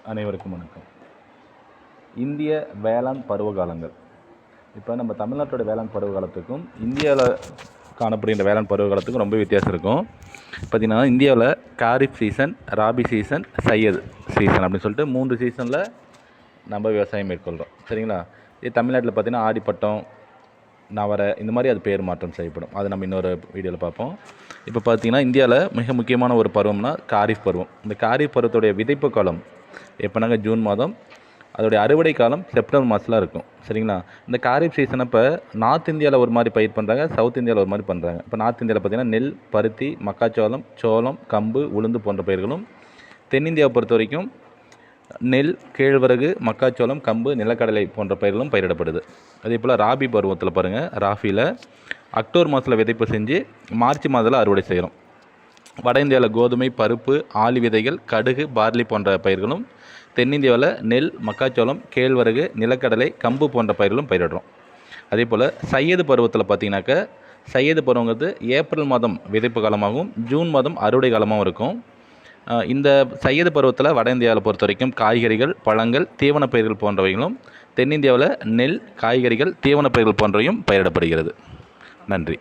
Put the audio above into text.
அனைவருக்கும் வணக்கம். இந்திய வேளாண் பருவகாலங்கள். இப்போ நம்ம தமிழ்நாட்டோட வேளாண் பருவகாலத்துக்கும் இந்தியாவில் காணப்படுகின்ற வேளாண் பருவகாலத்துக்கும் ரொம்ப வித்தியாசம் இருக்கும். பார்த்திங்கன்னா இந்தியாவில் kharif season, rabi season, zaid season அப்படின்னு சொல்லிட்டு 3 சீசனில் நம்ம விவசாயம் மேற்கொள்கிறோம். சரிங்களா? இதே தமிழ்நாட்டில் பார்த்திங்கன்னா ஆடிப்பட்டம், நவரை இந்த மாதிரி அது பேர் மாற்றம் செய்யப்படும். அது நம்ம இன்னொரு வீடியோவில் பார்ப்போம். இப்போ பார்த்திங்கன்னா இந்தியாவில் மிக முக்கியமான ஒரு பருவம்னா காரிஃப் பருவம். இந்த காரிஃப் பருவத்துடைய விதைப்பு காலம் எப்போனாங்க ஜூன் மாதம், அதோடைய அறுவடை காலம் செப்டம்பர் மாதத்தில் இருக்கும். சரிங்களா? இந்த காரிஃப் சீசன் இப்போ நார்த் இந்தியாவில் ஒரு மாதிரி பயிர் பண்ணுறாங்க, சவுத் இந்தியாவில் ஒரு மாதிரி பண்ணுறாங்க. இப்போ நார்த் இந்தியாவில் பார்த்திங்கன்னா நெல், பருத்தி, மக்காச்சோளம், சோளம், கம்பு, உளுந்து போன்ற பயிர்களும், தென்னிந்தியாவை பொறுத்த வரைக்கும் நெல், கேழ்வரகு, மக்காச்சோளம், கம்பு, நிலக்கடலை போன்ற பயிர்களும் பயிரிடப்படுது. அதே போல் ராபி பருவத்தில் பாருங்கள், ராபியில் அக்டோபர் மாதத்தில் விதைப்பு செஞ்சு மார்ச் மாதத்தில் அறுவடை செய்கிறோம். வட இந்தியாவில் கோதுமை, பருப்பு, ஆளி விதைகள், கடுகு, பார்லி போன்ற பயிர்களும், தென்னிந்தியாவில் நெல், மக்காச்சோளம், கேழ்வரகு, நிலக்கடலை, கம்பு போன்ற பயிர்களும் பயிரிடுறோம். அதே போல் சையது பருவத்தில் பார்த்திங்கனாக்கா, சையது பருவங்கிறது ஏப்ரல் மாதம் விதைப்பு காலமாகவும் ஜூன் மாதம் அறுவடை காலமாகவும் இருக்கும். இந்த சையது பருவத்தில் வட இந்தியாவில் பொறுத்த வரைக்கும் காய்கறிகள், பழங்கள், தீவனப் பயிர்கள் போன்றவைகளும், தென்னிந்தியாவில் நெல், காய்கறிகள், தீவனப் பயிர்கள் போன்றவையும் பயிரிடப்படுகிறது. நன்றி.